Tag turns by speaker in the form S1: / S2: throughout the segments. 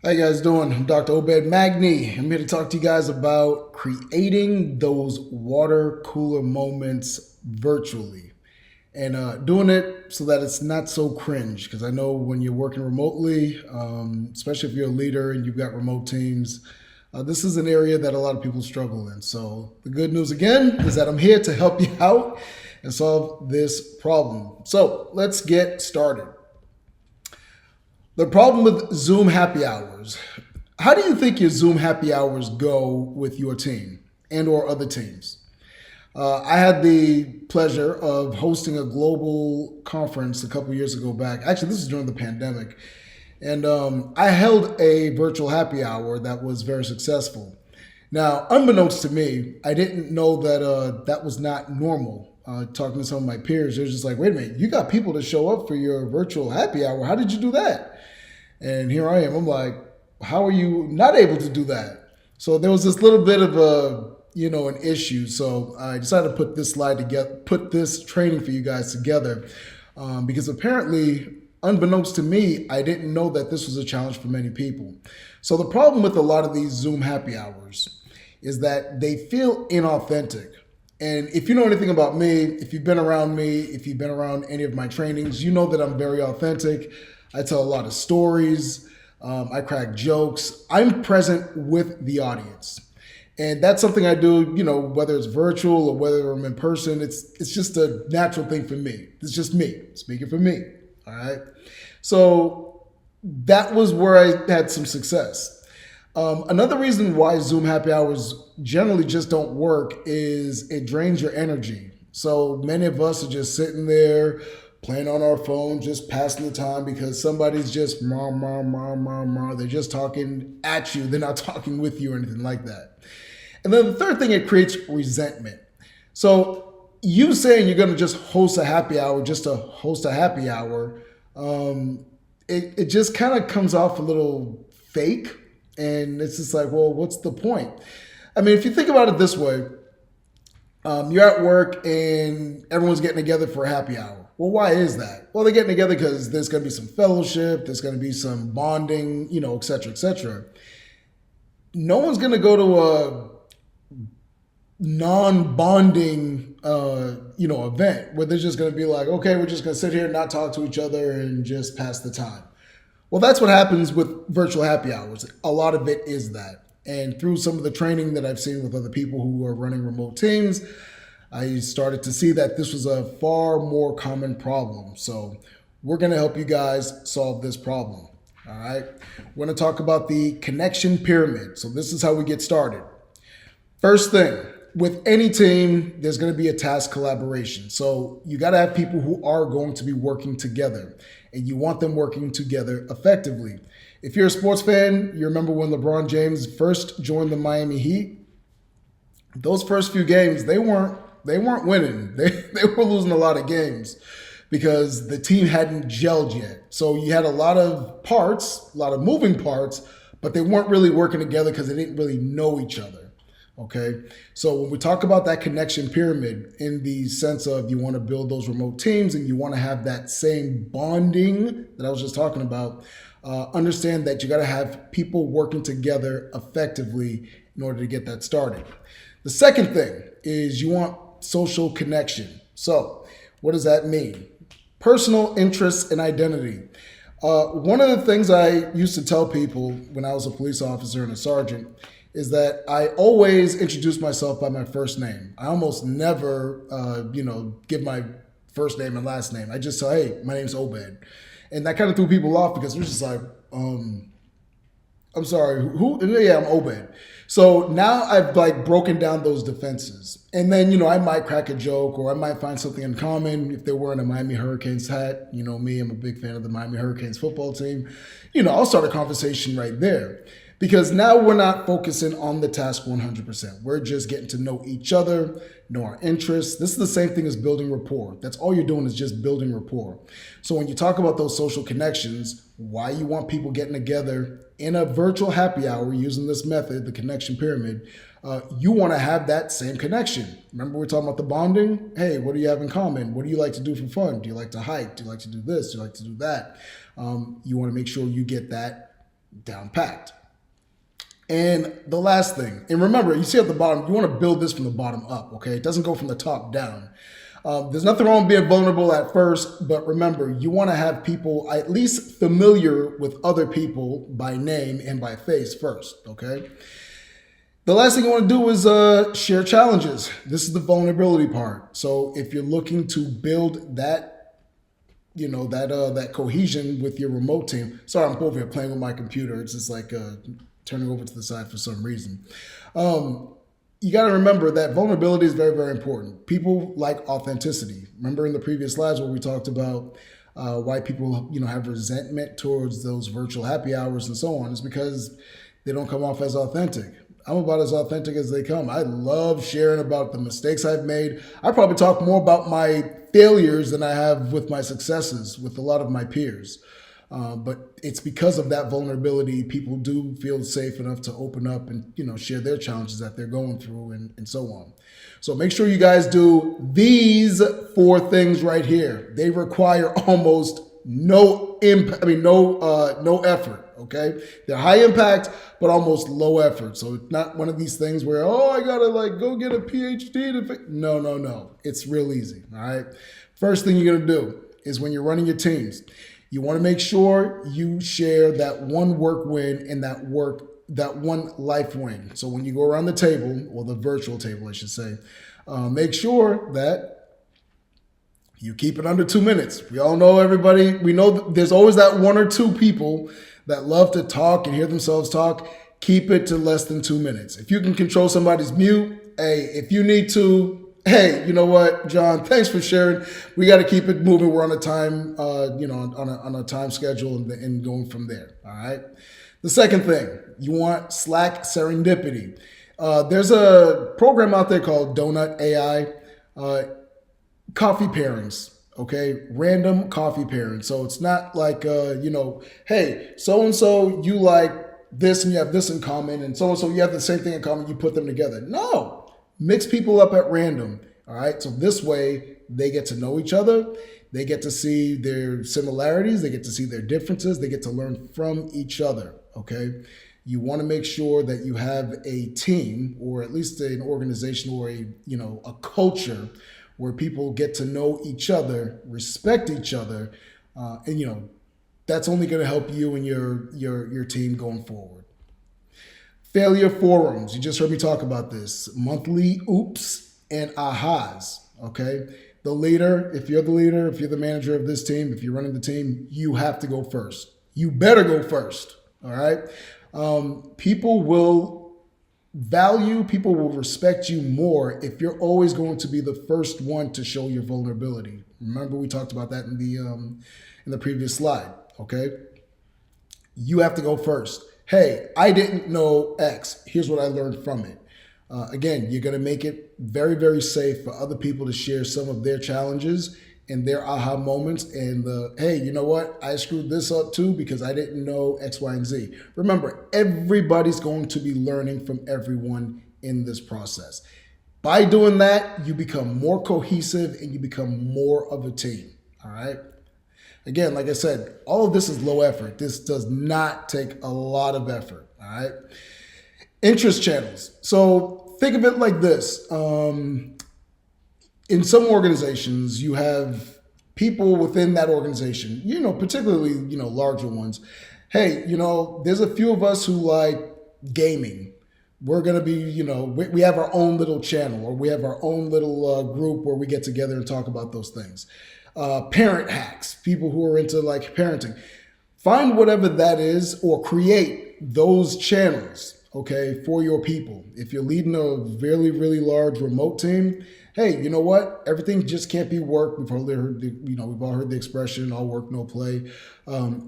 S1: How you guys doing? I'm Dr. Obed Magni. I'm here to talk to you guys about creating those water cooler moments virtually and doing it so that it's not so cringe. Because I know when you're working remotely, especially if you're a leader and you've got remote teams, this is an area that a lot of people struggle in. So the good news again is that I'm here to help you out and solve this problem. So let's get started. The problem with Zoom happy hours. How do you think your Zoom happy hours go with your team and or other teams? I had the pleasure of hosting a global conference a couple years ago back. Actually, this is during the pandemic. And I held a virtual happy hour that was very successful. Now, unbeknownst to me, I didn't know that that was not normal. Talking to some of my peers, they're just like, wait a minute, you got people to show up for your virtual happy hour. How did you do that? And here I am. I'm like, how are you not able to do that? So there was this little bit of an issue. So I decided to put this slide together, put this training for you guys together, because apparently, unbeknownst to me, I didn't know that this was a challenge for many people. So the problem with a lot of these Zoom happy hours is that they feel inauthentic. And if you know anything about me, if you've been around me, if you've been around any of my trainings, you know that I'm very authentic. I tell a lot of stories. I crack jokes. I'm present with the audience. And that's something I do, whether it's virtual or whether I'm in person. It's just a natural thing for me. It's just me, speaking for me. All right. So that was where I had some success. Another reason why Zoom happy hours generally just don't work is it drains your energy. So many of us are just sitting there playing on our phone, just passing the time because somebody's just they're just talking at you. They're not talking with you or anything like that. And then the third thing, it creates resentment. So you saying you're going to just host a happy hour just to host a happy hour, it just kind of comes off a little fake. And it's just like, well, what's the point? I mean, if you think about it this way, you're at work and everyone's getting together for a happy hour. Well, why is that? Well, they're getting together because there's going to be some fellowship, there's going to be some bonding, et cetera, et cetera. No one's going to go to a non-bonding, event where they're just going to be like, okay, we're just going to sit here and not talk to each other and just pass the time. Well, that's what happens with virtual happy hours. A lot of it is that. And through some of the training that I've seen with other people who are running remote teams, I started to see that this was a far more common problem. So we're going to help you guys solve this problem. All right. We're going to talk about the connection pyramid. So this is how we get started. First thing, with any team, there's going to be a task collaboration. So you got to have people who are going to be working together, and you want them working together effectively. If you're a sports fan, you remember when LeBron James first joined the Miami Heat. Those first few games, they weren't winning. They were losing a lot of games because the team hadn't gelled yet. So you had a lot of parts, a lot of moving parts, but they weren't really working together because they didn't really know each other. Okay, so when we talk about that connection pyramid in the sense of you want to build those remote teams and you want to have that same bonding that I was just talking about, understand that you got to have people working together effectively in order to get that started. The second thing is you want social connection. So what does that mean? Personal interests and identity. One of the things I used to tell people when I was a police officer and a sergeant is that I always introduce myself by my first name. I almost never, give my first name and last name. I just say, hey, my name's Obed. And that kind of threw people off because they're just like, I'm sorry, who? Yeah, I'm Obed. So now I've broken down those defenses. And then, I might crack a joke or I might find something in common if they're wearing a Miami Hurricanes hat. You know me, I'm a big fan of the Miami Hurricanes football team. I'll start a conversation right there. Because now we're not focusing on the task 100%. We're just getting to know each other, know our interests. This is the same thing as building rapport. That's all you're doing is just building rapport. So when you talk about those social connections, why you want people getting together in a virtual happy hour using this method, the connection pyramid, you want to have that same connection. Remember we're talking about the bonding? Hey, what do you have in common? What do you like to do for fun? Do you like to hike? Do you like to do this? Do you like to do that? You want to make sure you get that down packed. And the last thing, and remember, you see at the bottom, you want to build this from the bottom up, okay? It doesn't go from the top down. There's nothing wrong with being vulnerable at first, but remember, you want to have people at least familiar with other people by name and by face first, okay? The last thing you want to do is share challenges. This is the vulnerability part. So if you're looking to build that, that cohesion with your remote team. Sorry, I'm over here playing with my computer. It's just like turning over to the side for some reason. You got to remember that vulnerability is very, very important. People like authenticity. Remember in the previous slides where we talked about why people, have resentment towards those virtual happy hours and so on. It's because they don't come off as authentic. I'm about as authentic as they come. I love sharing about the mistakes I've made. I probably talk more about my failures than I have with my successes with a lot of my peers. But it's because of that vulnerability, people do feel safe enough to open up and, share their challenges that they're going through and so on. So make sure you guys do these 4 things right here. They require almost no effort. Okay, they're high impact, but almost low effort. So it's not one of these things where, I gotta go get a PhD to No. It's real easy. All right. First thing you're gonna do is when you're running your teams, you want to make sure you share that one work win and that one life win. So when you go around the table, or the virtual table, I should say, make sure that you keep it under 2 minutes. We all know everybody. We know there's always that 1 or 2 people that love to talk and hear themselves talk. Keep it to less than 2 minutes. If you can control somebody's mute, hey, if you need to, hey, you know what, John, thanks for sharing. We got to keep it moving. We're on a time, on a time schedule and going from there. All right. The second thing, you want Slack serendipity. There's a program out there called Donut AI, coffee pairings. Okay, random coffee pairings. So it's not like, hey, so-and-so, you like this and you have this in common, and so-and-so, you have the same thing in common, you put them together. No, mix people up at random. All right, so this way they get to know each other. They get to see their similarities. They get to see their differences. They get to learn from each other. Okay, you want to make sure that you have a team, or at least an organization, or a culture where people get to know each other, respect each other, and that's only going to help you and your team going forward. Failure forums. You just heard me talk about this. Monthly oops and ahas. Okay, the leader. If you're the manager of this team, if you're running the team, you have to go first. You better go first. All right. People will respect you more if you're always going to be the first one to show your vulnerability. Remember, we talked about that in the previous slide. Okay, you have to go first. Hey, I didn't know X. Here's what I learned from it. Again, you're going to make it very, very safe for other people to share some of their challenges and their aha moments, and hey, you know what? I screwed this up too because I didn't know X, Y, and Z. Remember, everybody's going to be learning from everyone in this process. By doing that, you become more cohesive and you become more of a team. All right. Again, like I said, all of this is low effort. This does not take a lot of effort. All right. Interest channels. So think of it like this. In some organizations, you have people within that organization, particularly, larger ones. Hey, there's a few of us who like gaming. We're going to be, we have our own little channel, or we have our own little group where we get together and talk about those things. Parent hacks, people who are into like parenting. Find whatever that is, or create those channels, okay, for your people. If you're leading a really, really large remote team, hey, you know what? Everything just can't be work. We've all heard the expression, all work, no play.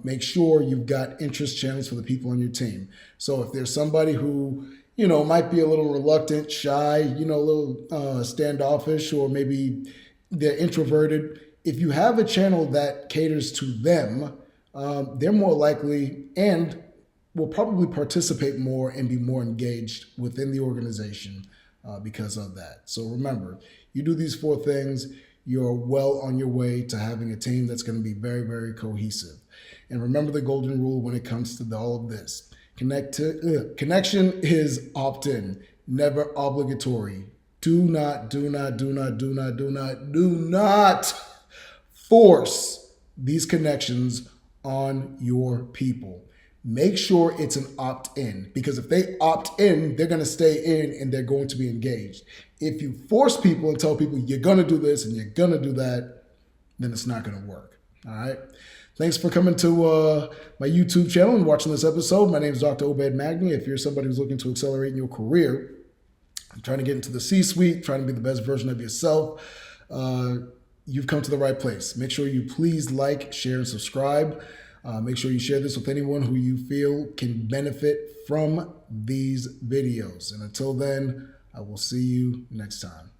S1: Make sure you've got interest channels for the people on your team. So if there's somebody who, might be a little reluctant, shy, a little standoffish, or maybe they're introverted, if you have a channel that caters to them, they're more likely and will probably participate more and be more engaged within the organization because of that. So remember, you do these 4 things, you're well on your way to having a team that's going to be very, very cohesive. And remember the golden rule when it comes to all of this. Connection is opt-in, never obligatory. Do not force these connections on your people. Make sure it's an opt-in, because if they opt in, they're going to stay in and they're going to be engaged. If you force people and tell people you're going to do this and you're going to do that, then it's not going to work. All right. Thanks for coming to my YouTube channel and watching this episode. My name is Dr. Obed Magni. If you're somebody who's looking to accelerate in your career, trying to get into the C-suite, trying to be the best version of yourself, you've come to the right place. Make sure you please like, share, and subscribe. Make sure you share this with anyone who you feel can benefit from these videos. And until then, I will see you next time.